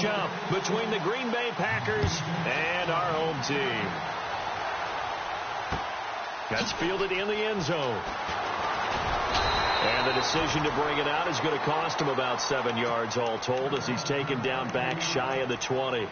matchup between the Green Bay Packers and our home team. That's fielded in the end zone. And the decision to bring it out is going to cost him about 7 yards all told as he's taken down back shy of the 20.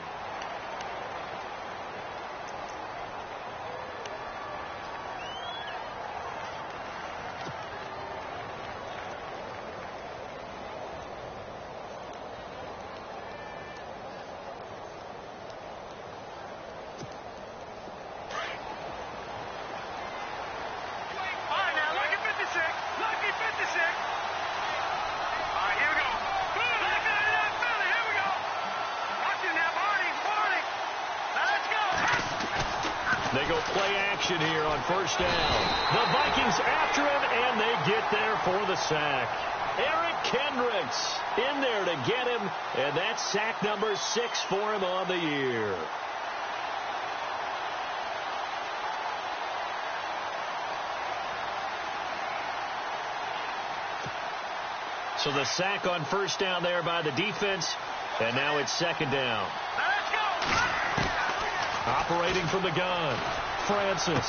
They go play action here on first down. The Vikings after him, and they get there for the sack. Eric Kendricks in there to get him, and that's sack number 6 for him on the year. So the sack on first down there by the defense, and now it's second down. Operating from the gun, Francis.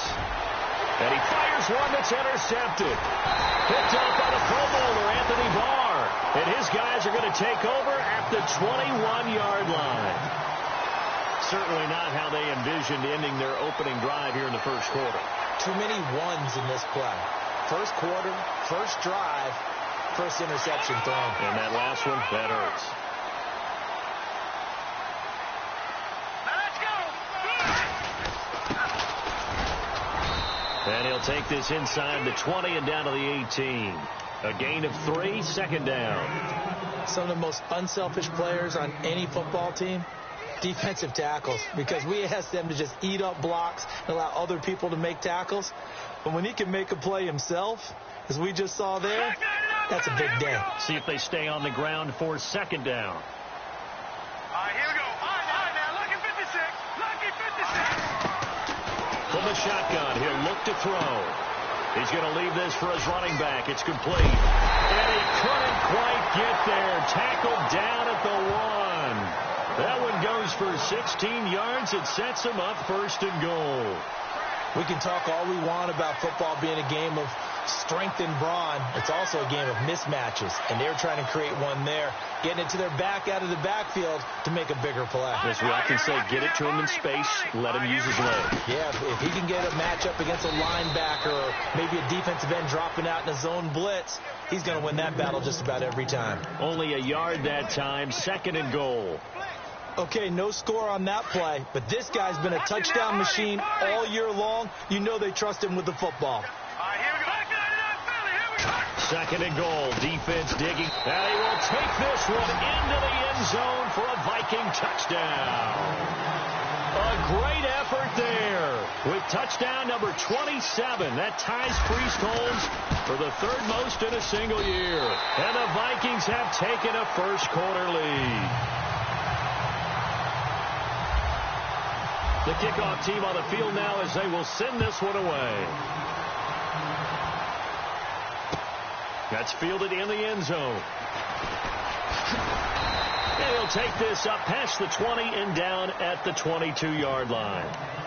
And he fires one that's intercepted. Picked up by the Pro Bowler, Anthony Barr. And his guys are going to take over at the 21-yard line. Certainly not how they envisioned ending their opening drive here in the first quarter. Too many ones in this play. First quarter, first drive, first interception thrown. And that last one, that hurts. And he'll take this inside the 20 and down to the 18. A gain of 3, second down. Some of the most unselfish players on any football team, defensive tackles, because we ask them to just eat up blocks and allow other people to make tackles. But when he can make a play himself, as we just saw there, that's a big day. See if they stay on the ground for second down. All right, here we go. All right, now, lucky 56. Lucky 56. From the shotgun, he'll look to throw. He's going to leave this for his running back. It's complete. And he couldn't quite get there. Tackled down at the 1. That one goes for 16 yards. It sets him up first and goal. We can talk all we want about football being a game of strength and brawn. It's also a game of mismatches, and they're trying to create one there, getting it to their back out of the backfield to make a bigger play. As we often say, get it to him in space, let him use his leg. Yeah, if he can get a matchup against a linebacker or maybe a defensive end dropping out in a zone blitz, he's going to win that battle just about every time. Only a yard that time, second and goal. Okay, no score on that play, but this guy's been a touchdown machine all year long. You know they trust him with the football. Second and goal, defense digging. And he will take this one into the end zone for a Viking touchdown. A great effort there with touchdown number 27. That ties Priest Holmes for the third most in a single year. And the Vikings have taken a first quarter lead. The kickoff team on the field now as they will send this one away. That's fielded in the end zone. And he'll take this up past the 20 and down at the 22-yard line.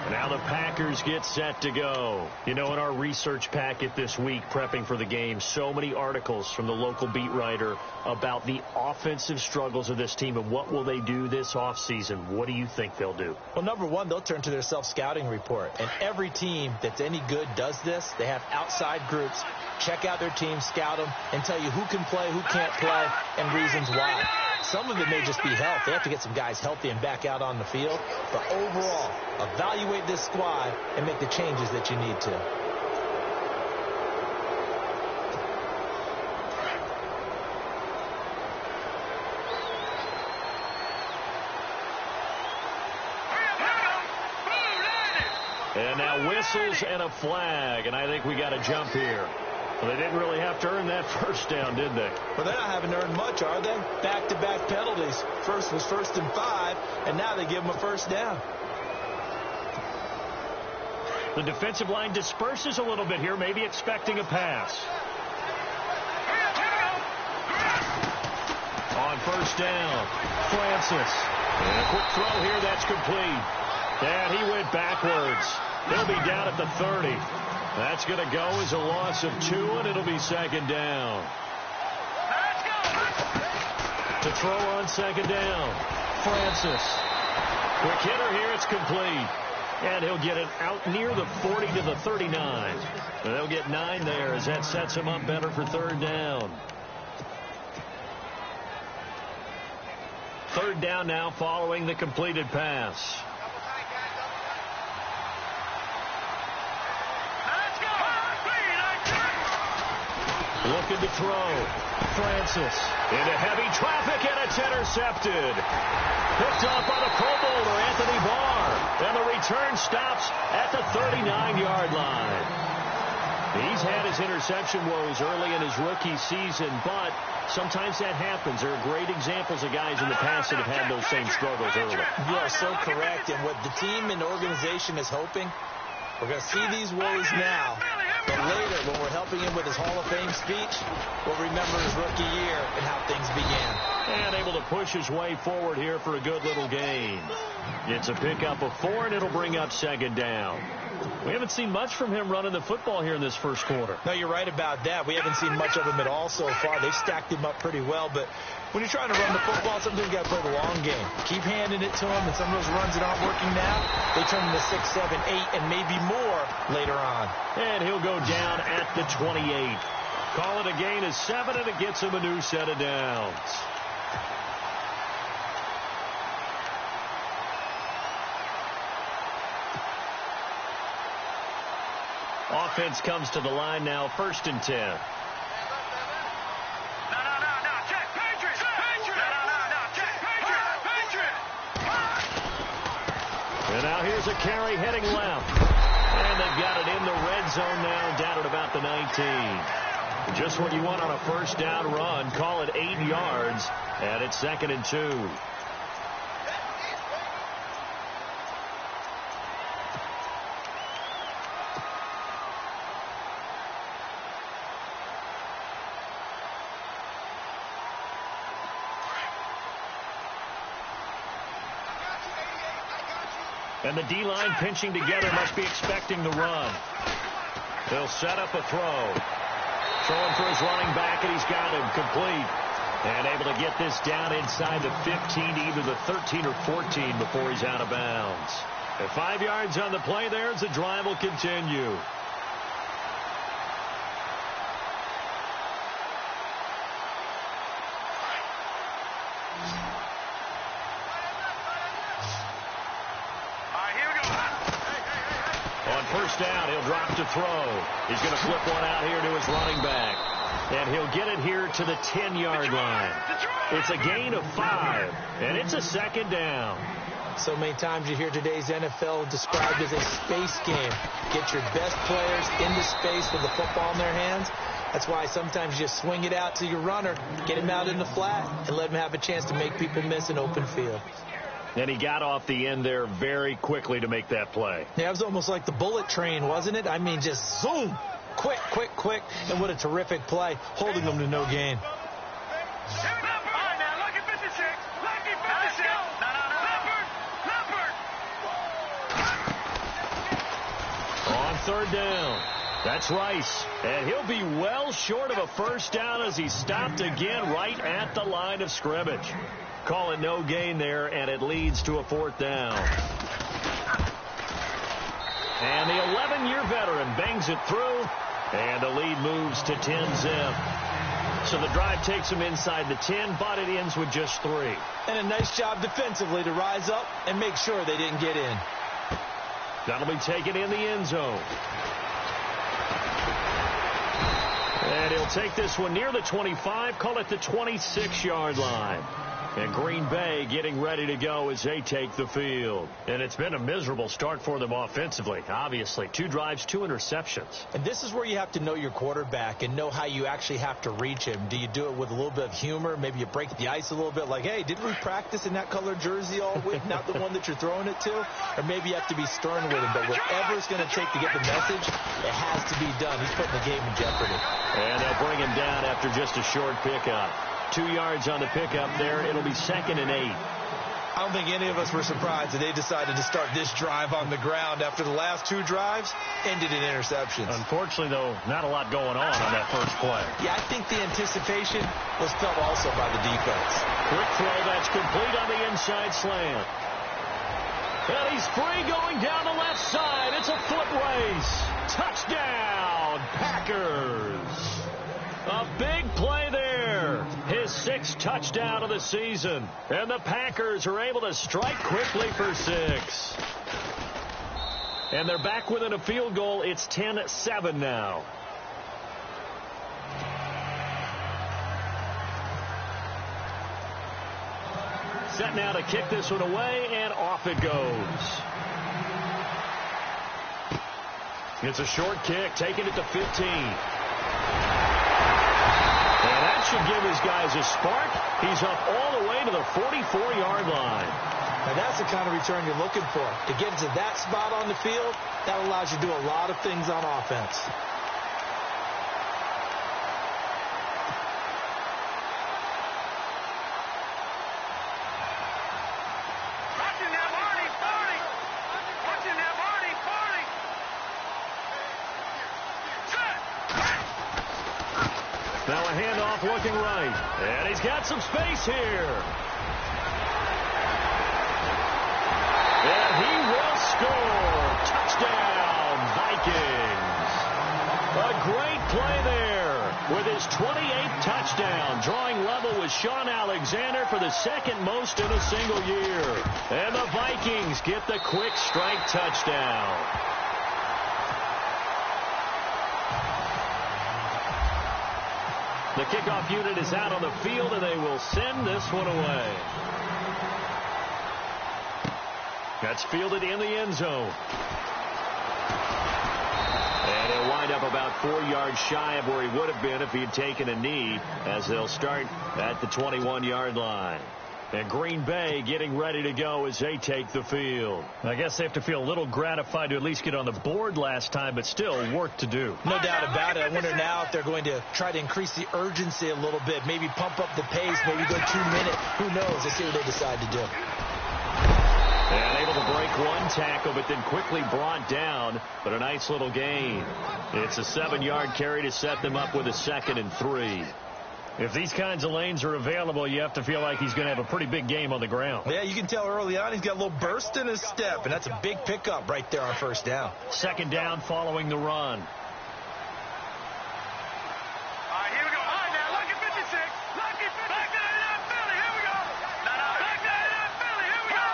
Now the Packers get set to go. You know, in our research packet this week, prepping for the game, so many articles from the local beat writer about the offensive struggles of this team and what will they do this offseason. What do you think they'll do? Well, number one, they'll turn to their self-scouting report. And every team that's any good does this. They have outside groups. Check out their team, scout them, and tell you who can play, who can't play, and reasons why. Some of it may just be health. They have to get some guys healthy and back out on the field. But overall, evaluate this squad and make the changes that you need to. And now whistles and a flag, and I think we got a jump here. Well, they didn't really have to earn that first down, did they? Well, they haven't earned much, are they? Back-to-back penalties. First was 1st and 5, and now they give them a first down. The defensive line disperses a little bit here, maybe expecting a pass. On first down. Francis. And a quick throw here. That's complete. And he went backwards. He'll be down at the 30. That's going to go as a loss of 2, and it'll be second down. To throw on second down. Francis. Quick hitter here. It's complete. And he'll get it out near the 40 to the 39. And they'll get 9 there as that sets him up better for third down. Third down now following the completed pass. Looking to throw. Francis into heavy traffic, and it's intercepted. Picked off by the Pro Bowler, Anthony Barr. And the return stops at the 39-yard line. He's had his interception woes early in his rookie season, but sometimes that happens. There are great examples of guys in the past that have had those same struggles early. You are so correct. And what the team and the organization is hoping, we're going to see these woes now. But later, when we're helping him with his Hall of Fame speech, we'll remember his rookie year and how things began. And able to push his way forward here for a good little gain. It's a pickup of 4, and it'll bring up second down. We haven't seen much from him running the football here in this first quarter. No, you're right about that. We haven't seen much of him at all so far. They've stacked him up pretty well, but when you're trying to run the football, sometimes you got to play the long game. Keep handing it to him, and some of those runs that aren't working now, they turn into 6, 7, 8, and maybe more later on. And he'll go down at the 28. Call it a gain of 7, and it gets him a new set of downs. Offense comes to the line now, 1st and 10. No, check, Patriots! No, check, Patriots! And now here's a carry heading left. And they've got it in the red zone now, down at about the 19. Just what you want on a first down run. Call it 8 yards, and it's 2nd and 2. And the D-line pinching together must be expecting the run. They'll set up a throw. Throwing for his running back, and he's got him complete. And able to get this down inside the 15 to either the 13 or 14 before he's out of bounds. At 5 yards on the play there as the drive will continue. First down, he'll drop to throw. He's going to flip one out here to his running back. And he'll get it here to the 10-yard line. It's a gain of 5, and it's a 2nd down. So many times you hear today's NFL described as a space game. Get your best players into space with the football in their hands. That's why sometimes you just swing it out to your runner, get him out in the flat, and let him have a chance to make people miss an open field. And he got off the end there very quickly to make that play. Yeah, it was almost like the bullet train, wasn't it? I mean, just zoom. Quick. And what a terrific play, holding them to no gain. All right, now, lucky 56. Lucky 56. Leopard. On third down. That's Rice. And he'll be well short of a first down as he stopped again right at the line of scrimmage. Call it no gain there, and it leads to a 4th down. And the 11-year veteran bangs it through, and the lead moves to 10-zip. So the drive takes him inside the 10, but it ends with just 3. And a nice job defensively to rise up and make sure they didn't get in. That'll be taken in the end zone. And he'll take this one near the 25, call it the 26-yard line. And Green Bay getting ready to go as they take the field. And it's been a miserable start for them offensively, obviously. 2 drives, 2 interceptions. And this is where you have to know your quarterback and know how you actually have to reach him. Do you do it with a little bit of humor? Maybe you break the ice a little bit like, hey, didn't we practice in that color jersey all week? Not the one that you're throwing it to? Or maybe you have to be stern with him. But whatever it's going to take to get the message, it has to be done. He's putting the game in jeopardy. And they'll bring him down after just a short pickup. 2 yards on the pickup there. It'll be 2nd and 8. I don't think any of us were surprised that they decided to start this drive on the ground after the last 2 drives ended in interceptions. Unfortunately, though, not a lot going on that first play. Yeah, I think the anticipation was felt also by the defense. Quick throw that's complete on the inside slant. And he's free going down the left side. It's a foot race. Touchdown, Packers. A big play there. His 6th touchdown of the season. And the Packers are able to strike quickly for 6. And they're back within a field goal. It's 10-7 now. Set now to kick this one away, and off it goes. It's a short kick, taking it to 15. And that should give his guys a spark. He's up all the way to the 44-yard line. And that's the kind of return you're looking for. To get to that spot on the field, that allows you to do a lot of things on offense. Now a handoff looking right. And he's got some space here. And he will score. Touchdown, Vikings. A great play there with his 28th touchdown, drawing level with Sean Alexander for the 2nd most in a single year. And the Vikings get the quick strike touchdown. The kickoff unit is out on the field, and they will send this one away. That's fielded in the end zone. And he'll wind up about 4 yards shy of where he would have been if he had taken a knee, as they'll start at the 21-yard line. And Green Bay getting ready to go as they take the field. I guess they have to feel a little gratified to at least get on the board last time, but still work to do. No doubt about it. I wonder now if they're going to try to increase the urgency a little bit, maybe pump up the pace, maybe go 2 minutes. Who knows? Let's see what they decide to do. And able to break one tackle, but then quickly brought down, but a nice little gain. It's a 7-yard carry to set them up with a 2nd and 3. If these kinds of lanes are available, you have to feel like he's going to have a pretty big game on the ground. Yeah, you can tell early on he's got a little burst in his step, and that's a big pickup right there on 1st down. 2nd down following the run. All right, here we go. All right, now, lucky 56. Lucky 56. Back to the Philly. Here we go. Back to the Philly. Here we go.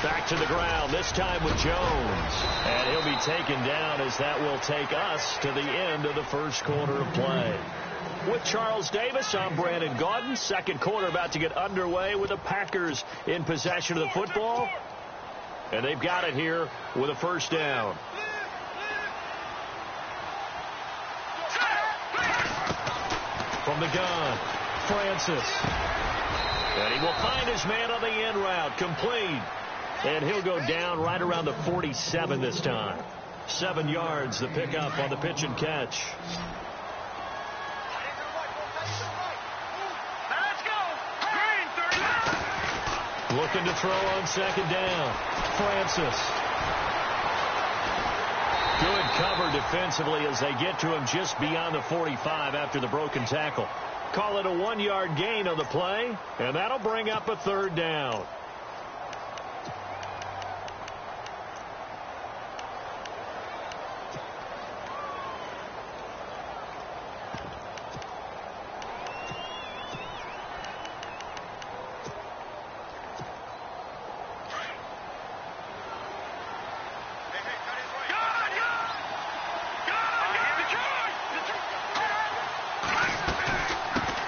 Back to the ground, this time with Jones. And he'll be taken down as that will take us to the end of the first quarter of play. With Charles Davis, I'm Brandon Gaudin. 2nd quarter about to get underway with the Packers in possession of the football. And they've got it here with a 1st down. From the gun, Francis. And he will find his man on the end route, complete. And he'll go down right around the 47 this time. 7 yards, the pickup on the pitch and catch. Looking to throw on 2nd down. Francis. Good cover defensively as they get to him just beyond the 45 after the broken tackle. Call it a 1-yard gain on the play, and that'll bring up a 3rd down.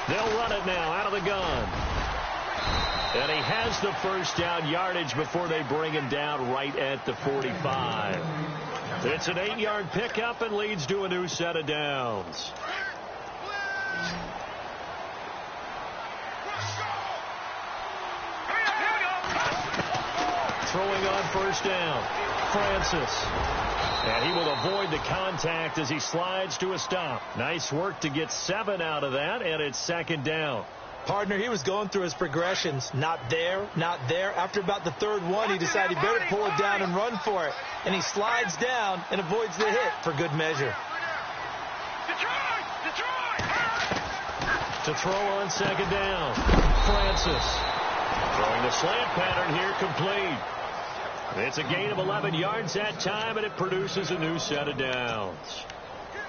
They'll run it now out of the gun. And he has the 1st down yardage before they bring him down right at the 45. It's an 8-yard pickup and leads to a new set of downs. Throwing on 1st down. Francis. And he will avoid the contact as he slides to a stop. Nice work to get 7 out of that, and it's second down. Partner, he was going through his progressions. Not there, not there. After about the third one, he decided he better pull it down and run for it. And he slides down and avoids the hit for good measure. To throw on second down. Francis. Throwing the slant pattern here, complete. It's a gain of 11 yards that time, and it produces a new set of downs.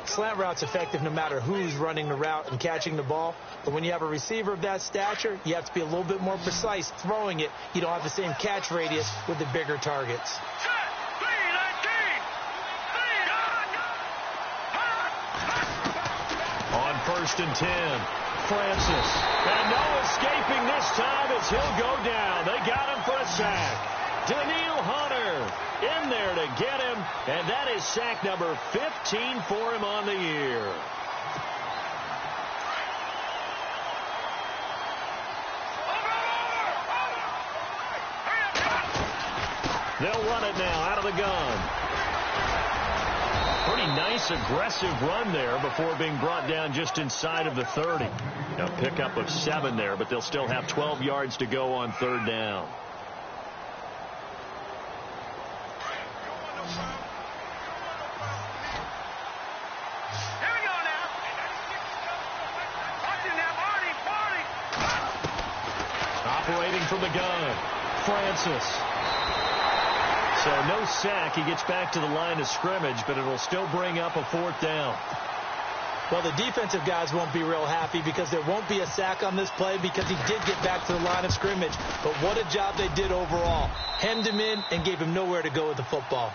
Slant route's effective no matter who's running the route and catching the ball. But when you have a receiver of that stature, you have to be a little bit more precise throwing it. You don't have the same catch radius with the bigger targets. On 1st and 10, Francis. And no escaping this time as he'll go down. They got him for a sack. Daniil Hunter in there to get him, and that is sack number 15 for him on the year. They'll run it now out of the gun. Pretty nice, aggressive run there before being brought down just inside of the 30. A pickup of 7 there, but they'll still have 12 yards to go on 3rd down. Operating from the gun, Francis. So no sack. He gets back to the line of scrimmage, but it'll still bring up a 4th down. Well, the defensive guys won't be real happy because there won't be a sack on this play because he did get back to the line of scrimmage. But what a job they did overall. Hemmed him in and gave him nowhere to go with the football.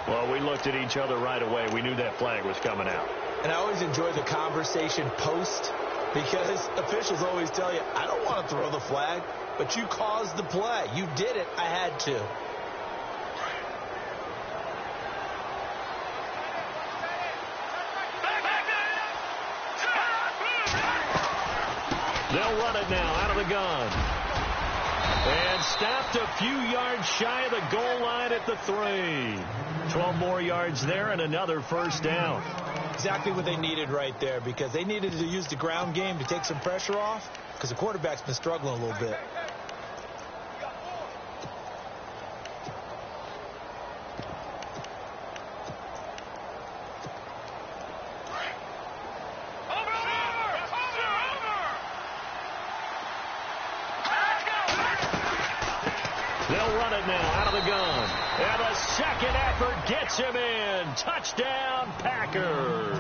Well, we looked at each other right away. We knew that flag was coming out. And I always enjoy the conversation post because officials always tell you, I don't want to throw the flag, but you caused the play. You did it. I had to. They'll run it now out of the gun. And stopped a few yards shy of the goal line at the 3. 12 more yards there and another 1st down. Exactly what they needed right there because they needed to use the ground game to take some pressure off because the quarterback's been struggling a little bit. They'll run it now out of the gun. And a second effort gets him in. Touchdown, Packers.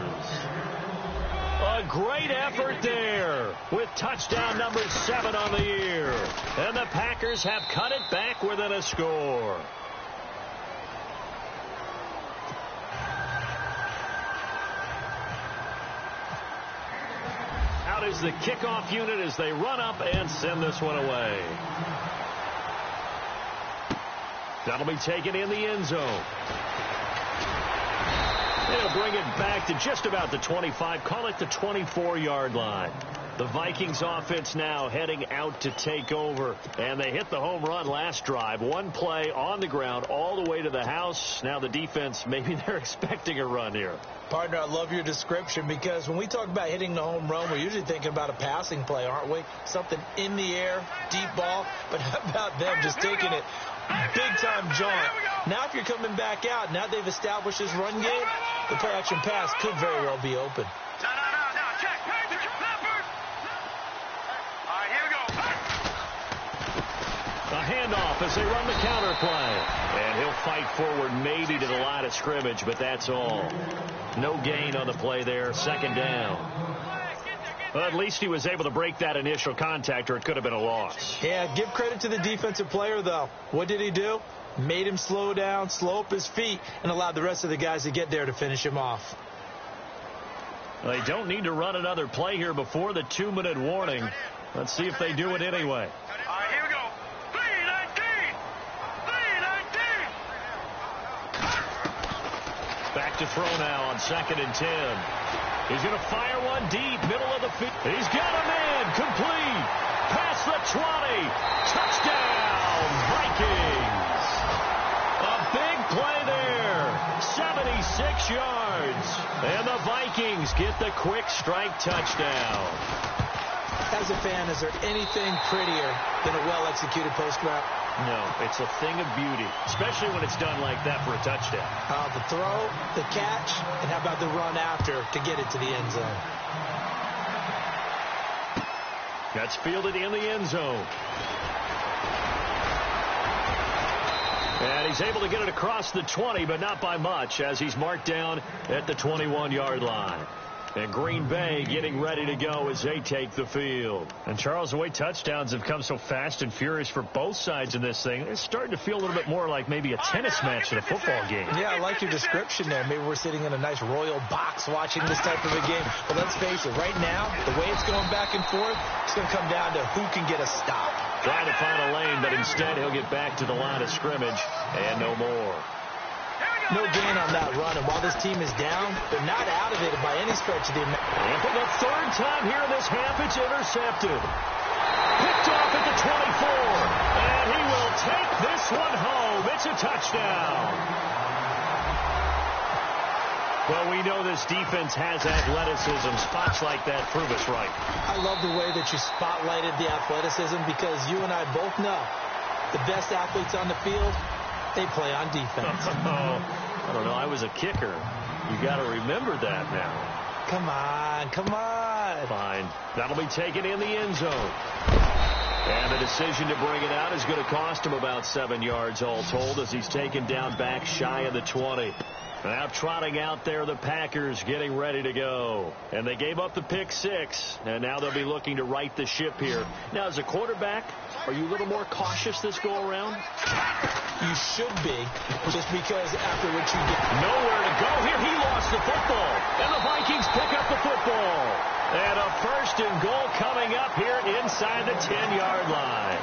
A great effort there with touchdown number 7 on the year. And the Packers have cut it back within a score. Out is the kickoff unit as they run up and send this one away. That'll be taken in the end zone. They'll bring it back to just about the 25. Call it the 24-yard line. The Vikings offense now heading out to take over. And they hit the home run last drive. One play on the ground all the way to the house. Now the defense, maybe they're expecting a run here. Partner, I love your description because when we talk about hitting the home run, we're usually thinking about a passing play, aren't we? Something in the air, deep ball. But how about them just taking it big-time jaunt? Now if you're coming back out, now they've established this run game, the play-action pass could very well be open. A handoff as they run the counter play. And he'll fight forward maybe to the line of scrimmage, but that's all. No gain on the play there. 2nd down. Well, at least he was able to break that initial contact, or it could have been a loss. Yeah, give credit to the defensive player, though. What did he do? Made him slow down, slow up his feet, and allowed the rest of the guys to get there to finish him off. They don't need to run another play here before the 2-minute warning. Let's see if they do it anyway. All right, here we go. 3-19. Back to throw now on 2nd and 10. He's going to fire one deep, middle of the field. He's got him in, complete. Past the 20. Touchdown, Vikings. yards. And the Vikings get the quick strike touchdown. As a fan, is there anything prettier than a well-executed post route? No, it's a thing of beauty, especially when it's done like that for a touchdown. The throw, the catch, and how about the run after to get it to the end zone? That's fielded in the end zone. And he's able to get it across the 20, but not by much, as he's marked down at the 21-yard line. And Green Bay getting ready to go as they take the field. And, Charles, the way touchdowns have come so fast and furious for both sides in this thing, it's starting to feel a little bit more like maybe a tennis match than a football game. Yeah, I like your description there. Maybe we're sitting in a nice royal box watching this type of a game. But let's face it, right now, the way it's going back and forth, it's going to come down to who can get a stop. Trying to find a lane, but instead he'll get back to the line of scrimmage and no more. No gain on that run, and while this team is down, they're not out of it by any stretch of the imagination. And for the third time here in this half, it's intercepted. Picked off at the 24, and he will take this one home. It's a touchdown. Well, we know this defense has athleticism. Spots like that prove us right. I love the way that you spotlighted the athleticism, because you and I both know the best athletes on the field, they play on defense. I don't know. I was a kicker. You got to remember that now. Come on, come on. Fine. That'll be taken in the end zone. And the decision to bring it out is going to cost him about 7 yards all told, as he's taken down back shy of the 20. Now trotting out there, the Packers getting ready to go. And they gave up the pick 6, and now they'll be looking to right the ship here. Now, as a quarterback, are you a little more cautious this go-around? You should be, just because after what you did. Nowhere to go here. He lost the football, and the Vikings pick up the football. And a 1st and goal coming up here inside the 10-yard line.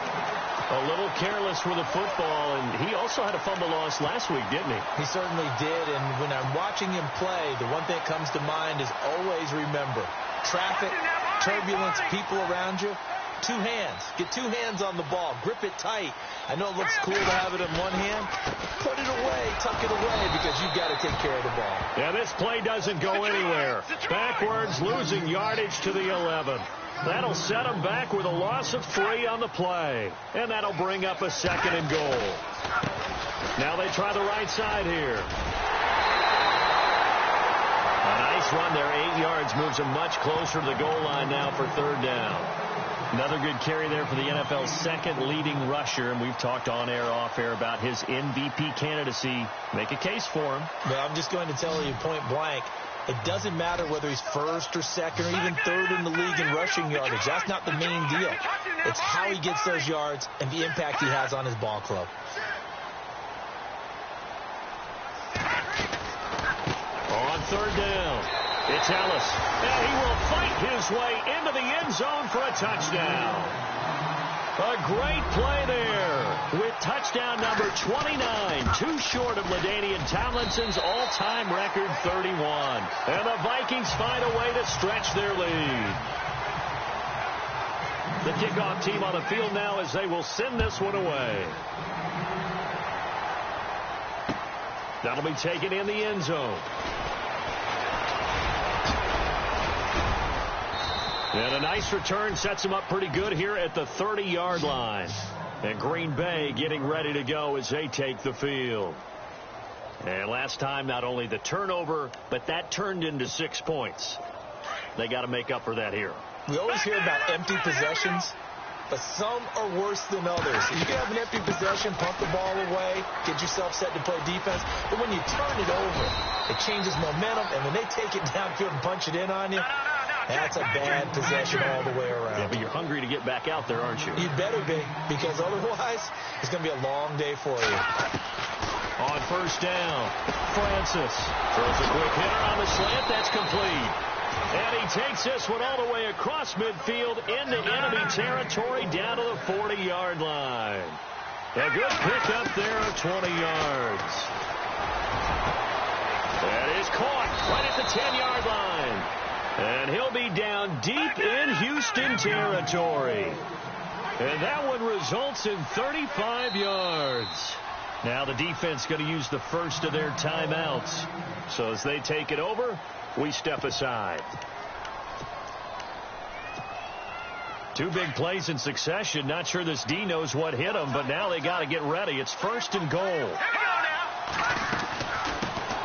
A little careless with the football, and he also had a fumble loss last week, didn't he? He certainly did, and when I'm watching him play, the one thing that comes to mind is always remember, traffic, turbulence, people around you, 2 hands. Get 2 hands on the ball. Grip it tight. I know it looks cool to have it in one hand. Put it away. Tuck it away, because you've got to take care of the ball. Yeah, this play doesn't go anywhere. Backwards, losing yardage to the 11. That'll set them back with a loss of 3 on the play. And that'll bring up a 2nd and goal. Now they try the right side here. A nice run there, 8 yards, moves them much closer to the goal line now for 3rd down. Another good carry there for the NFL's 2nd leading rusher, and we've talked on air, off air about his MVP candidacy. Make a case for him. Well, I'm just going to tell you point blank, it doesn't matter whether he's 1st or 2nd or even 3rd in the league in rushing yardage. That's not the main deal. It's how he gets those yards and the impact he has on his ball club. On 3rd down, it's Ellis, and he will fight his way into the end zone for a touchdown. A great play there with touchdown number 29, too short of LaDainian Tomlinson's all-time record 31. And the Vikings find a way to stretch their lead. The kickoff team on the field now, as they will send this one away. That'll be taken in the end zone. And a nice return sets him up pretty good here at the 30-yard line. And Green Bay getting ready to go as they take the field. And last time, not only the turnover, but that turned into 6 points. They got to make up for that here. We always hear about empty possessions, but some are worse than others. You can have an empty possession, pump the ball away, get yourself set to play defense, but when you turn it over, it changes momentum, and when they take it downfield and punch it in on you, that's a bad possession all the way around. Yeah, but you're hungry to get back out there, aren't you? You better be, because otherwise, it's going to be a long day for you. On 1st down, Francis throws a quick hitter on the slant. That's complete. And he takes this one all the way across midfield into enemy territory down to the 40-yard line. A good pick up there of 20 yards. That is caught right at the 10-yard line. And he'll be down deep in Houston territory. And that one results in 35 yards. Now the defense going to use the first of their timeouts. So as they take it over, we step aside. Two big plays in succession. Not sure this D knows what hit him, but now they got to get ready. It's 1st and goal.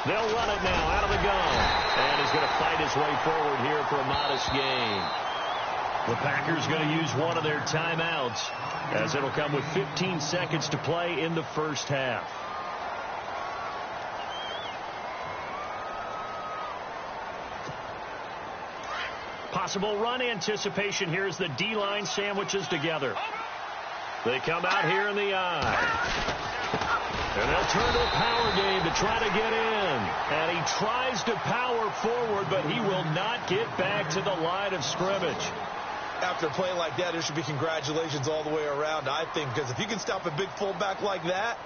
They'll run it now out of the gun. And he's going to fight his way forward here for a modest gain. The Packers going to use one of their timeouts, as it'll come with 15 seconds to play in the first half. Possible run anticipation here as the D-line sandwiches together. They come out here in the eye. And they'll turn to a power game to try to get in. And he tries to power forward, but he will not get back to the line of scrimmage. After a play like that, there should be congratulations all the way around, I think, because if you can stop a big fullback like that,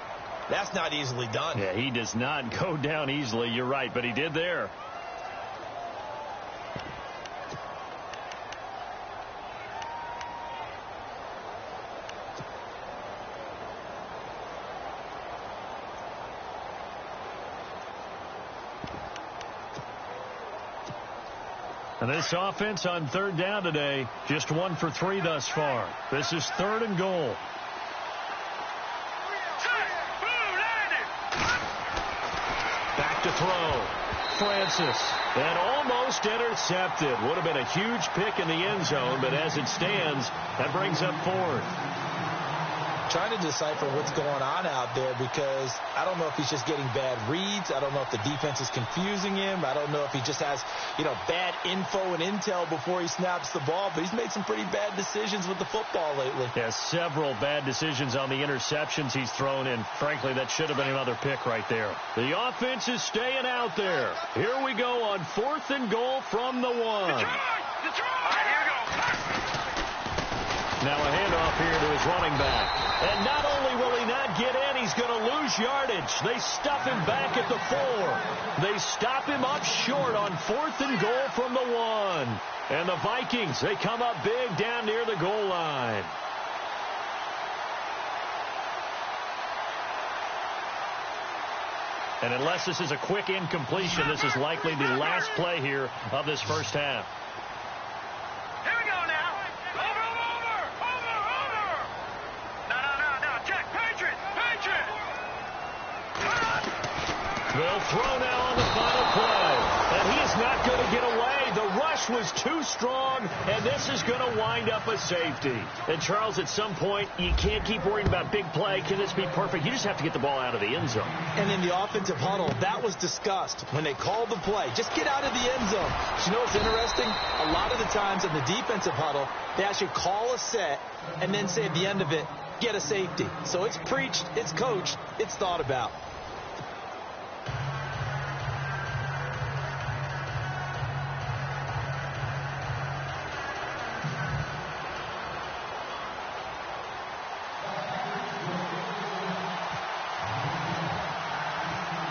that's not easily done. Yeah, he does not go down easily. You're right, but he did there. And this offense on 3rd down today, just 1 for 3 thus far. This is 3rd and goal. Back to throw. Francis. And almost intercepted. Would have been a huge pick in the end zone, but as it stands, that brings up 4th. Trying to decipher what's going on out there, because I don't know if he's just getting bad reads. I don't know if the defense is confusing him. I don't know if he just has, bad info and intel before he snaps the ball. But he's made some pretty bad decisions with the football lately. Yeah, several bad decisions on the interceptions he's thrown in. Frankly, that should have been another pick right there. The offense is staying out there. Here we go on 4th and goal from the 1. Now a handoff here to his running back. And not only will he not get in, he's going to lose yardage. They stuff him back at the 4. They stop him up short on 4th and goal from the 1. And the Vikings, they come up big down near the goal line. And unless this is a quick incompletion, this is likely the last play here of this first half. They'll throw now on the final play. And he is not going to get away. The rush was too strong, and this is going to wind up a safety. And, Charles, at some point, you can't keep worrying about big play. Can this be perfect? You just have to get the ball out of the end zone. And in the offensive huddle, that was discussed when they called the play. Just get out of the end zone. But you know what's interesting? A lot of the times in the defensive huddle, they actually call a set and then say at the end of it, get a safety. So it's preached, it's coached, it's thought about.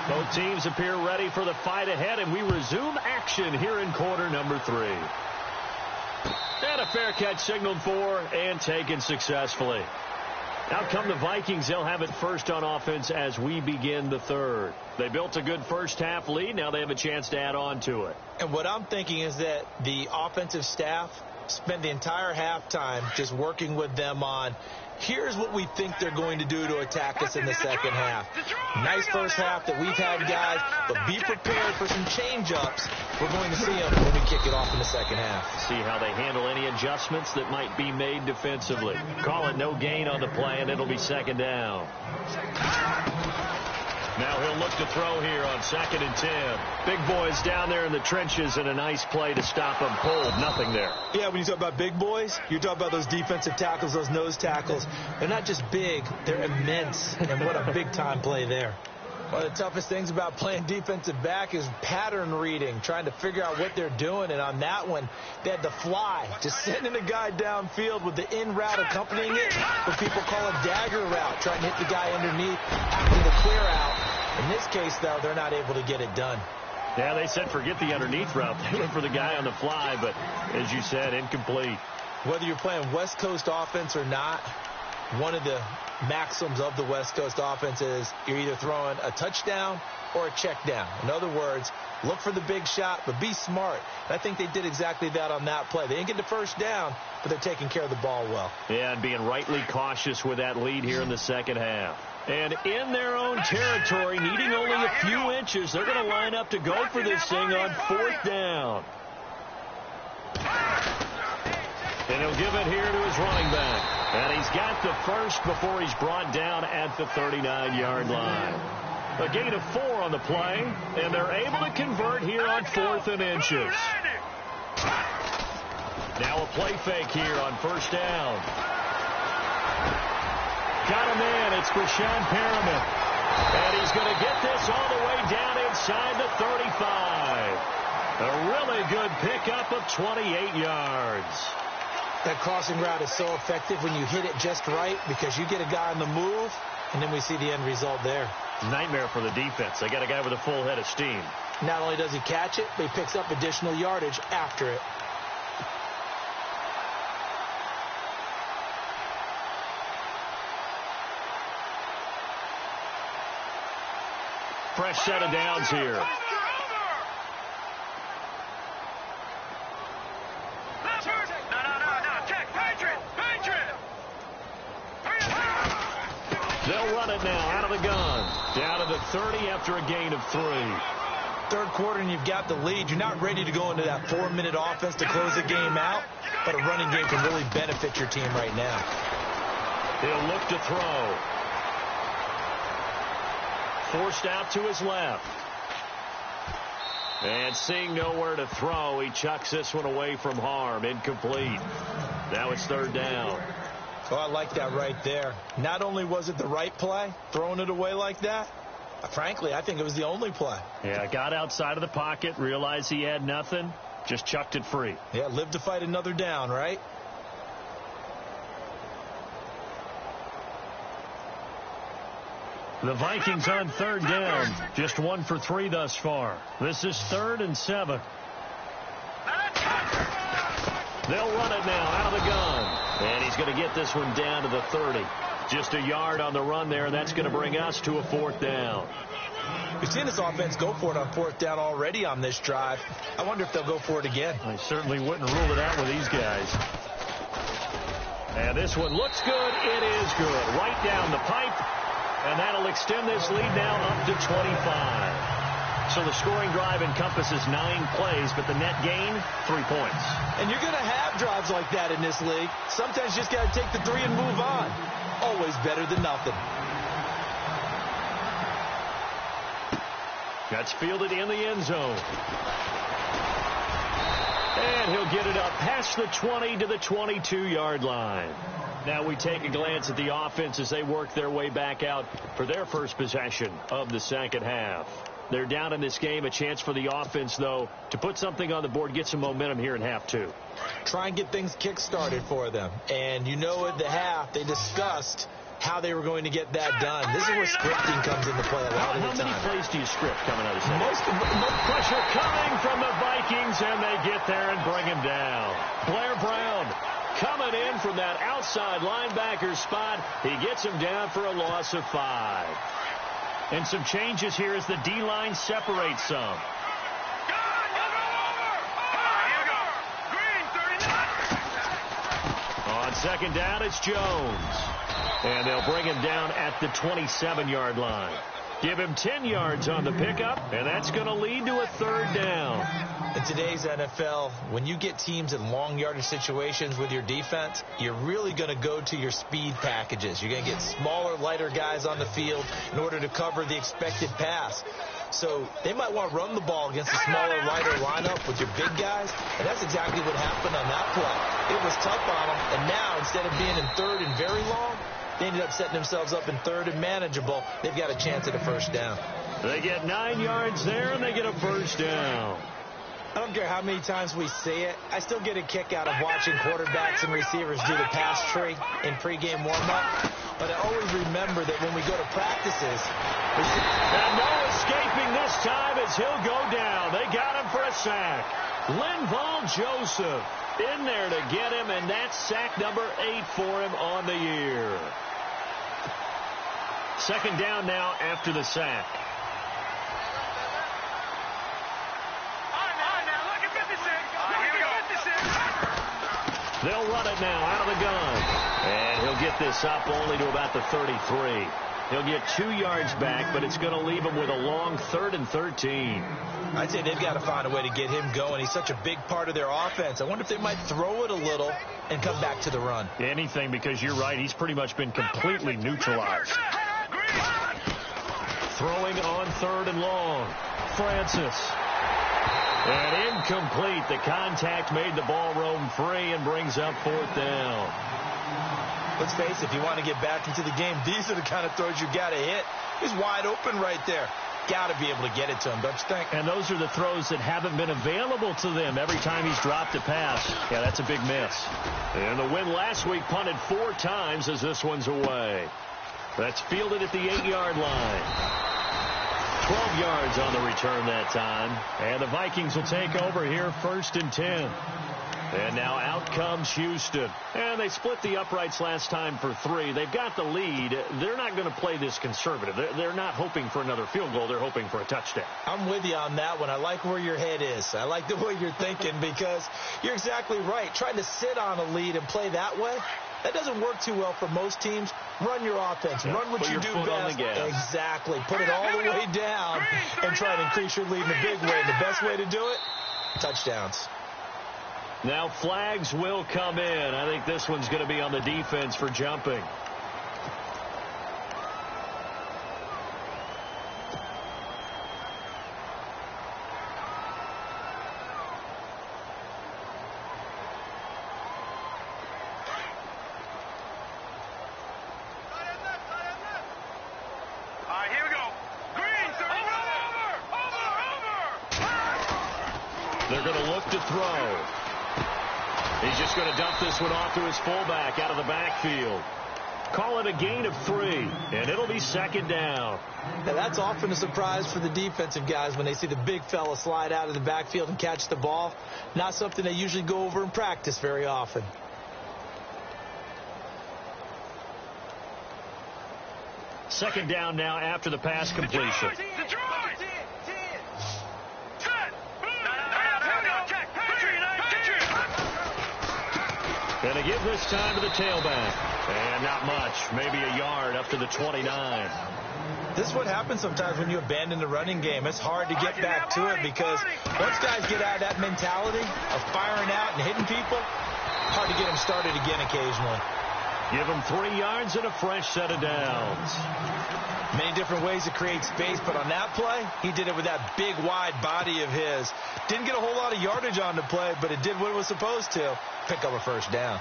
Both teams appear ready for the fight ahead, and we resume action here in quarter number 3. And a fair catch signaled for and taken successfully. Out come the Vikings. They'll have it first on offense as we begin the 3rd. They built a good first half lead. Now they have a chance to add on to it. And what I'm thinking is that the offensive staff spent the entire halftime just working with them on, here's what we think they're going to do to attack us in the second half. Nice first half that we've had, guys, but be prepared for some change-ups. We're going to see them when we kick it off in the second half. See how they handle any adjustments that might be made defensively. Call it no gain on the play, and it'll be 2nd down. Now he'll look to throw here on 2nd and 10. Big boys down there in the trenches, and a nice play to stop them cold. Nothing there. Yeah, when you talk about big boys, you're talking about those defensive tackles, those nose tackles. They're not just big, they're immense. And what a big-time play there. One of the toughest things about playing defensive back is pattern reading, trying to figure out what they're doing. And on that one, they had the fly, just sending a guy downfield with the in route accompanying it, what people call a dagger route, trying to hit the guy underneath after the clear out. In this case, though, they're not able to get it done. Yeah, they said forget the underneath route. They went for the guy on the fly, but as you said, incomplete. Whether you're playing West Coast offense or not, one of the maxims of the West Coast offense is you're either throwing a touchdown or a check down. In other words, look for the big shot, but be smart. And I think they did exactly that on that play. They didn't get the first down, but they're taking care of the ball well. Yeah, and being rightly cautious with that lead here in the second half. And in their own territory, needing only a few inches, they're going to line up to go for this thing on fourth down. And he'll give it here to his running back. And he's got the first before he's brought down at the 39-yard line. A gain of 4 on the play, and they're able to convert here on 4th and inches. Now a play fake here on first down. Got him in. It's for Sean Perriman. And he's going to get this all the way down inside the 35. A really good pickup of 28 yards. That crossing route is so effective when you hit it just right because you get a guy on the move, and then we see the end result there. Nightmare for the defense. They got a guy with a full head of steam. Not only does he catch it, but he picks up additional yardage after it. Fresh set of downs here. They'll run it now out of the gun. Down to the 30 after a gain of 3. Third quarter and you've got the lead. You're not ready to go into that 4-minute offense to close the game out, but a running game can really benefit your team right now. He'll look to throw. Forced out to his left. And seeing nowhere to throw, he chucks this one away from harm. Incomplete. Now it's third down. Oh, I like that right there. Not only was it the right play, throwing it away like that, frankly, I think it was the only play. Yeah, got outside of the pocket, realized he had nothing, just chucked it free. Yeah, live to fight another down, right? The Vikings on third down, just 1 for 3 thus far. This is 3rd and 7. They'll run it now out of the gun. And he's going to get this one down to the 30. Just a yard on the run there, and that's going to bring us to a 4th down. We've seen this offense go for it on 4th down already on this drive. I wonder if they'll go for it again. I certainly wouldn't rule it out with these guys. And this one looks good. It is good. Right down the pipe. And that'll extend this lead now up to 25. So the scoring drive encompasses 9 plays, but the net gain, 3 points. And you're going to have drives like that in this league. Sometimes you just got to take the 3 and move on. Always better than nothing. That's fielded in the end zone. And he'll get it up past the 20 to the 22-yard line. Now we take a glance at the offense as they work their way back out for their first possession of the second half. They're down in this game. A chance for the offense, though, to put something on the board, get some momentum here in half 2. Try and get things kick-started for them. And you know at the half, they discussed how they were going to get that done. This is where scripting comes into play a lot of the time. How many plays do you script coming out of the Most pressure coming from the Vikings, and they get there and bring him down. Blair Brown coming in from that outside linebacker spot. He gets him down for a loss of 5. And some changes here as the D-line separates some. On second down, it's Jones. And they'll bring him down at the 27-yard line. Give him 10 yards on the pickup, and that's going to lead to a 3rd down. In today's NFL, when you get teams in long yardage situations with your defense, you're really going to go to your speed packages. You're going to get smaller, lighter guys on the field in order to cover the expected pass. So they might want to run the ball against a smaller, lighter lineup with your big guys, and that's exactly what happened on that play. It was tough on them, and now instead of being in 3rd and very long, they ended up setting themselves up in 3rd and manageable. They've got a chance at a 1st down. They get 9 yards there, and they get a 1st down. I don't care how many times we see it. I still get a kick out of watching quarterbacks and receivers do the pass tree in pregame warm-up. But I always remember that when we go to practices, we see... And no escaping this time as he'll go down. They got him for a sack. Linval Joseph in there to get him, and that's sack number 8 for him on the year. Second down now after the sack. They'll run it now out of the gun. And he'll get this up only to about the 33. He'll get 2 yards back, but it's going to leave him with a long 3rd and 13. I'd say they've got to find a way to get him going. He's such a big part of their offense. I wonder if they might throw it a little and come back to the run. Anything, because you're right. He's pretty much been completely neutralized. Throwing on 3rd and long. Francis. And incomplete. The contact made the ball roam free and brings up 4th down. Let's face it, if you want to get back into the game, these are the kind of throws you got to hit. He's wide open right there. Got to be able to get it to him, don't you think? And those are the throws that haven't been available to them every time he's dropped a pass. Yeah, that's a big miss. And the win last week punted 4 times as this one's away. That's fielded at the 8-yard line. 12 yards on the return that time. And the Vikings will take over here 1st and 10. And now out comes Houston. And they split the uprights last time for 3. They've got the lead. They're not going to play this conservative. They're not hoping for another field goal. They're hoping for a touchdown. I'm with you on that one. I like where your head is. I like the way you're thinking because you're exactly right. Trying to sit on a lead and play that way, that doesn't work too well for most teams. Run your offense. Yeah, run what you do best. Exactly. Put it all the way down and try to increase your lead in a big way. And the best way to do it, touchdowns. Now flags will come in. I think this one's going to be on the defense for jumping. They're going to look to throw. He's just going to dump this one off to his fullback out of the backfield. Call it a gain of 3, and it'll be 2nd down. Now that's often a surprise for the defensive guys when they see the big fella slide out of the backfield and catch the ball. Not something they usually go over in practice very often. Second down now after the pass completion. Going to give this time to the tailback. And not much. Maybe a yard up to the 29. This is what happens sometimes when you abandon the running game. It's hard to get back to it because once guys get out of that mentality of firing out and hitting people, hard to get them started again occasionally. Give him 3 yards and a fresh set of downs. Many different ways to create space, but on that play, he did it with that big, wide body of his. Didn't get a whole lot of yardage on the play, but it did what it was supposed to. Pick up a 1st down.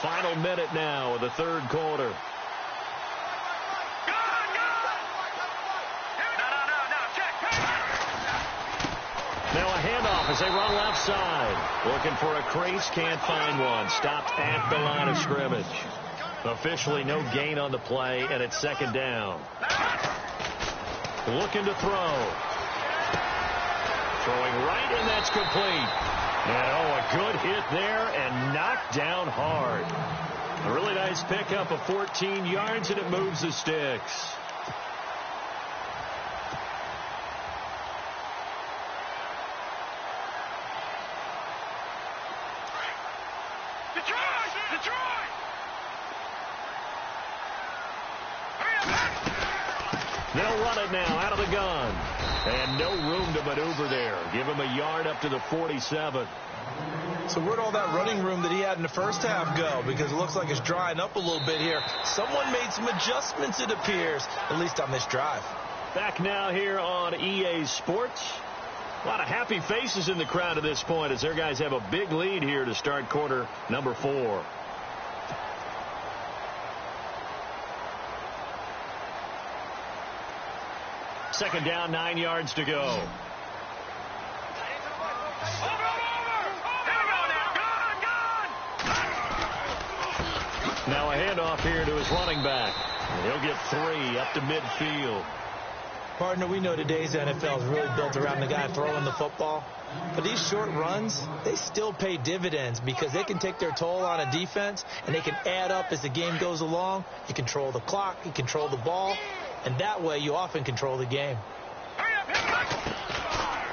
Final minute now of the 3rd quarter. Now a handoff as they run left side. Looking for a crease, can't find one. Stopped at the line of scrimmage. Officially no gain on the play, and it's 2nd down. Looking to throw. Throwing right, and that's complete. And a good hit there and knocked down hard. A really nice pickup of 14 yards, and it moves the sticks. They'll run it now out of the gun. And no room to maneuver there. Give him a yard up to the 47. So where'd all that running room that he had in the first half go? Because it looks like it's drying up a little bit here. Someone made some adjustments, it appears, at least on this drive. Back now here on EA Sports. A lot of happy faces in the crowd at this point as their guys have a big lead here to start quarter number 4. Second down, 9 yards to go. Now a handoff here to his running back. And he'll get 3 up to midfield. Partner, we know today's NFL is really built around the guy throwing the football. But these short runs, they still pay dividends because they can take their toll on a defense, and they can add up as the game goes along. You control the clock, you control the ball, and that way you often control the game.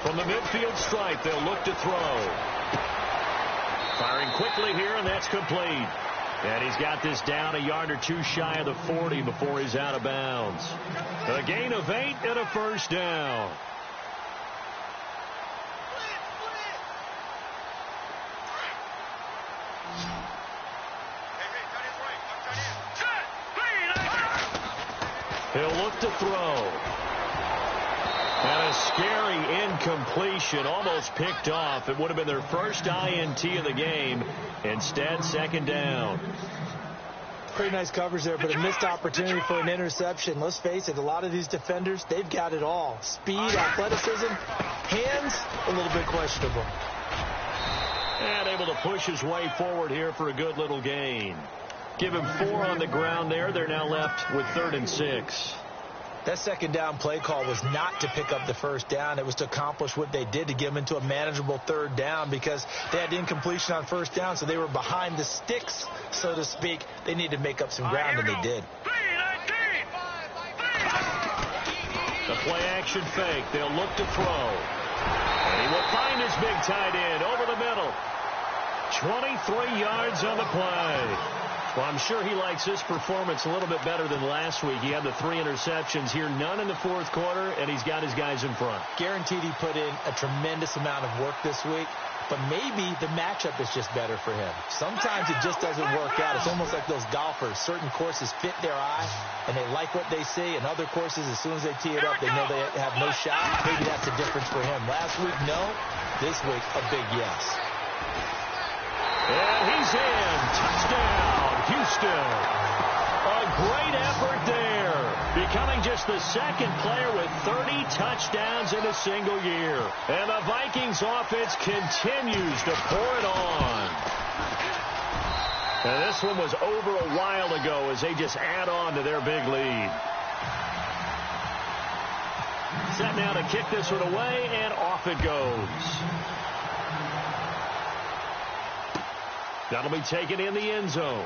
From the midfield stripe, they'll look to throw. Firing quickly here, and that's complete. And he's got this down a yard or two shy of the 40 before he's out of bounds. A gain of 8 and a first down. He'll look to throw. And a scary incompletion, almost picked off. It would have been their first INT of the game. Instead, second down. Pretty nice coverage there, but a missed opportunity for an interception. Let's face it, a lot of these defenders, they've got it all. Speed, athleticism, hands, a little bit questionable. And able to push his way forward here for a good little gain. Give him 4 on the ground there. They're now left with 3rd and 6. That second down play call was not to pick up the first down. It was to accomplish what they did, to get them into a manageable 3rd down, because they had incompletion on first down, so they were behind the sticks, so to speak. They needed to make up some ground, and they did. The play-action fake. They'll look to throw. And he will find his big tight end over the middle. 23 yards on the play. Well, I'm sure he likes this performance a little bit better than last week. He had the 3 interceptions here, none in the 4th quarter, and he's got his guys in front. Guaranteed he put in a tremendous amount of work this week, but maybe the matchup is just better for him. Sometimes it just doesn't work out. It's almost like those golfers. Certain courses fit their eye, and they like what they see, and other courses, as soon as they tee it up, they know they have no shot. Maybe that's the difference for him. Last week, no. This week, a big yes. And he's in. Touchdown. Houston. A great effort there. Becoming just the second player with 30 touchdowns in a single year. And the Vikings offense continues to pour it on. And this one was over a while ago as they just add on to their big lead. Set now to kick this one away, and off it goes. That'll be taken in the end zone.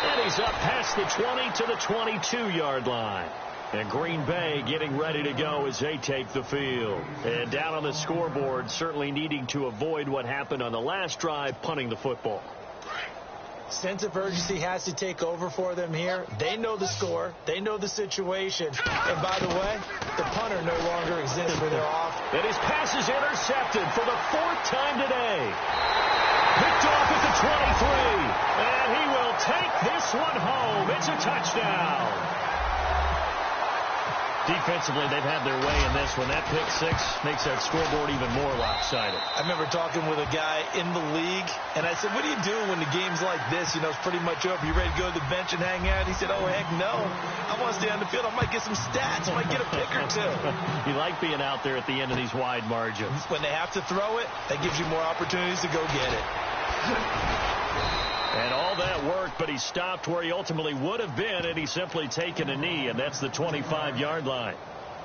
And he's up past the 20 to the 22-yard line. And Green Bay getting ready to go as they take the field. And down on the scoreboard, certainly needing to avoid what happened on the last drive, punting the football. Sense of urgency has to take over for them here. They know the score. They know the situation. And by the way, the punter no longer exists for their off. And his pass is intercepted for the 4th time today. Picked off at the 23. And he will take this one home. It's a touchdown. Defensively, they've had their way in this one. That pick 6 makes that scoreboard even more lopsided. I remember talking with a guy in the league, and I said, what do you do when the game's like this? You know, it's pretty much over. You ready to go to the bench and hang out? He said, oh, heck no. I want to stay on the field. I might get some stats. I might get a pick or 2. You like being out there at the end of these wide margins. When they have to throw it, that gives you more opportunities to go get it. And all that worked, but he stopped where he ultimately would have been, and he's simply taken a knee, and that's the 25-yard line.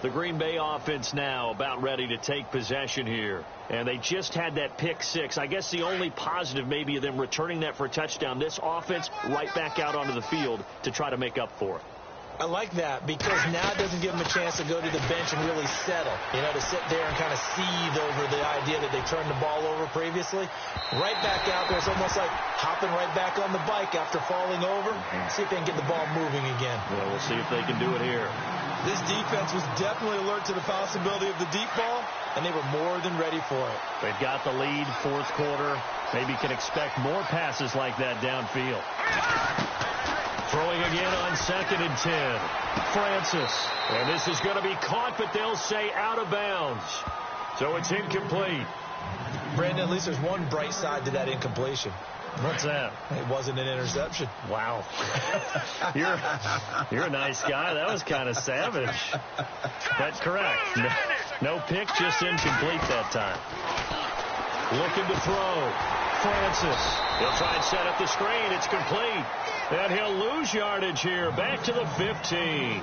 The Green Bay offense now about ready to take possession here. And they just had that pick 6. I guess the only positive maybe of them returning that for a touchdown. This offense right back out onto the field to try to make up for it. I like that because now it doesn't give them a chance to go to the bench and really settle. You know, to sit there and kind of seethe over the idea that they turned the ball over previously. Right back out there. It's almost like hopping right back on the bike after falling over. See if they can get the ball moving again. Well, we'll see if they can do it here. This defense was definitely alert to the possibility of the deep ball, and they were more than ready for it. They've got the lead, 4th quarter. Maybe can expect more passes like that downfield. Throwing again on 2nd and 10. Francis. And this is going to be caught, but they'll say out of bounds. So it's incomplete. Brandon, at least there's one bright side to that incompletion. What's that? It wasn't an interception. Wow. You're a nice guy. That was kind of savage. That's correct. No pick, just incomplete that time. Looking to throw. Francis. He'll try and set up the screen. It's complete. And he'll lose yardage here. Back to the 15.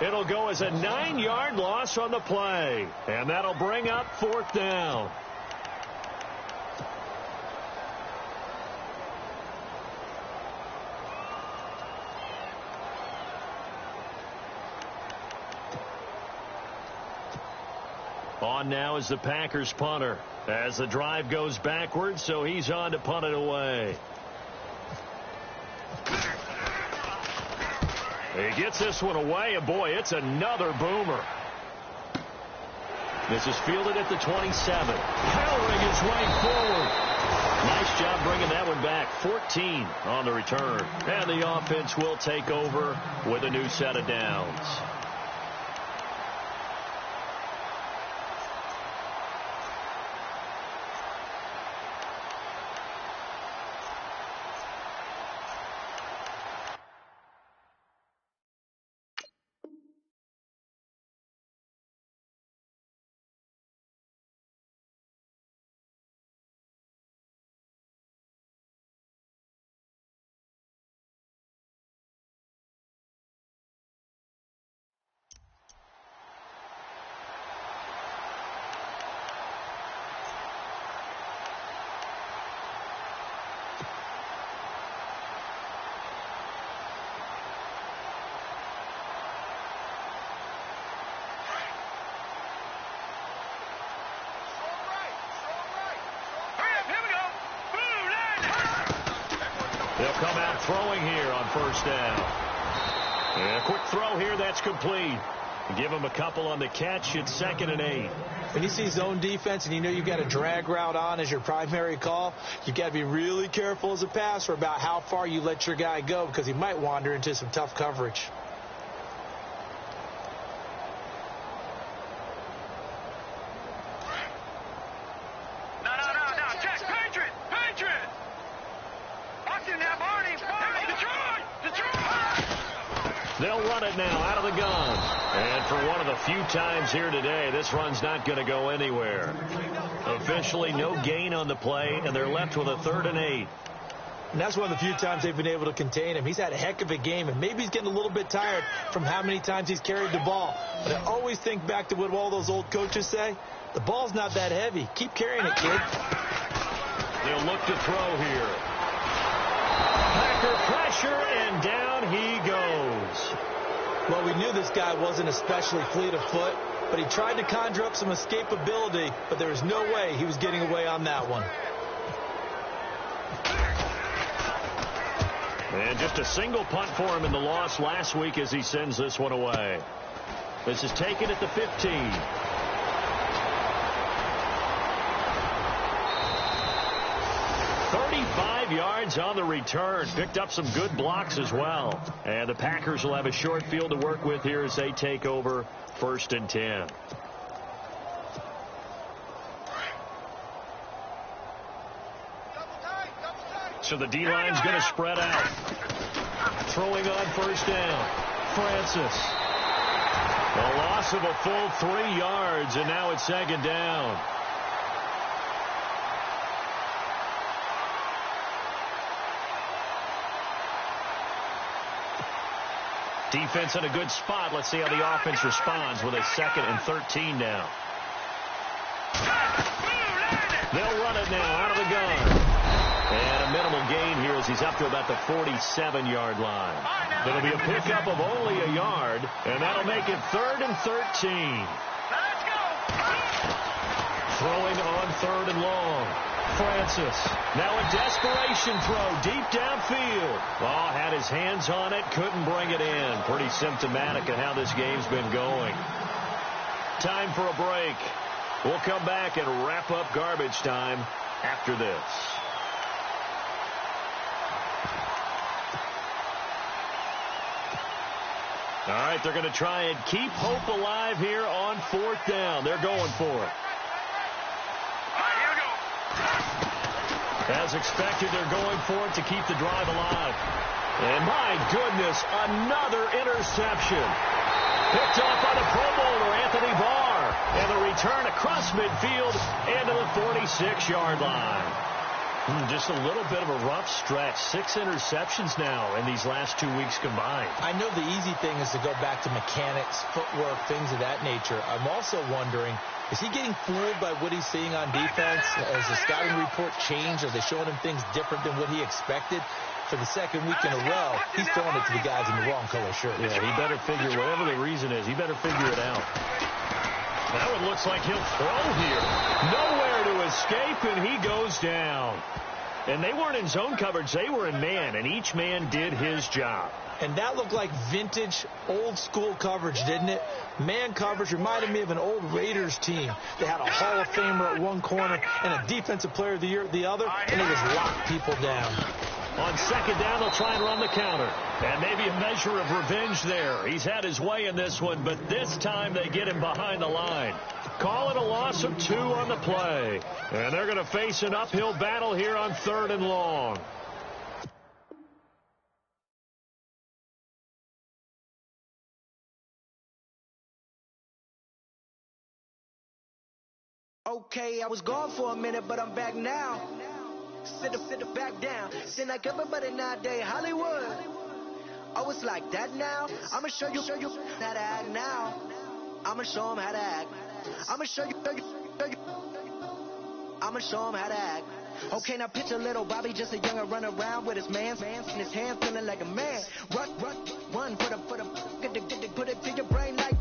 It'll go as a 9-yard loss on the play. And that'll bring up 4th down. On now is the Packers punter as the drive goes backwards, so he's on to punt it away. He gets this one away, and boy, it's another boomer. This is fielded at the 27. Powering his way forward. Nice job bringing that one back. 14 on the return. And the offense will take over with a new set of downs. They'll come out throwing here on 1st down. And a quick throw here, that's complete. Give him a couple on the catch. It's 2nd and 8. When you see zone defense and you know you've got a drag route on as your primary call, you've got to be really careful as a passer about how far you let your guy go because he might wander into some tough coverage. They'll run it now out of the gun. And for one of the few times here today, this run's not going to go anywhere. Officially no gain on the play, and they're left with a 3rd and 8. And that's one of the few times they've been able to contain him. He's had a heck of a game, and maybe he's getting a little bit tired from how many times he's carried the ball. But I always think back to what all those old coaches say. The ball's not that heavy. Keep carrying it, kid. They'll look to throw here. Packer pressure, and down he goes. Well, we knew this guy wasn't especially fleet of foot, but he tried to conjure up some escapability, but there was no way he was getting away on that one. And just a single punt for him in the loss last week as he sends this one away. This is taken at the 15. Yards on the return. Picked up some good blocks as well. And the Packers will have a short field to work with here as they take over 1st and 10. So the D-line's going to spread out. Throwing on 1st down. Francis. A loss of a full 3 yards, and now it's 2nd down. Defense in a good spot. Let's see how the offense responds with a 2nd and 13 now. They'll run it now out of the gun. And a minimal gain here as he's up to about the 47-yard line. It'll be a pickup of only a yard, and that'll make it 3rd and 13. Let's go. Throwing on 3rd and long. Francis. Now a desperation throw deep downfield. Oh, had his hands on it, couldn't bring it in. Pretty symptomatic of how this game's been going. Time for a break. We'll come back and wrap up garbage time after this. All right, they're going to try and keep hope alive here on 4th down. They're going for it. As expected, they're going for it to keep the drive alive. And my goodness, another interception. Picked off by the Pro Bowler, Anthony Barr. And the return across midfield into the 46-yard line. Just a little bit of a rough stretch. 6 interceptions now in these last 2 weeks combined. I know the easy thing is to go back to mechanics, footwork, things of that nature. I'm also wondering, is he getting fooled by what he's seeing on defense? Has the scouting report changed? Are they showing him things different than what he expected? For the second week in a row, he's throwing it to the guys in the wrong color shirt. Yeah, he better figure, whatever the reason is, he better figure it out. That one looks like he'll throw here. Nowhere to escape, and he goes down. And they weren't in zone coverage. They were in man, and each man did his job. And that looked like vintage, old-school coverage, didn't it? Man coverage reminded me of an old Raiders team. They had a Hall of Famer at one corner and a Defensive Player of the Year at the other, and they just locked people down. On second down, they'll try and run the counter. And maybe a measure of revenge there. He's had his way in this one, but this time they get him behind the line. Call it a loss of 2 on the play. And they're going to face an uphill battle here on 3rd and long. Okay, I was gone for a minute, but I'm back now. Sit back down. Seem like everybody nowadays, Hollywood. Oh, it's like that now? I'ma show you how to act now. I'ma show them how to act. I'ma show you. I'ma show them how to act. Okay, now picture little Bobby, just a younger run around with his man in his hand, feeling like a man. Run, put it to your brain like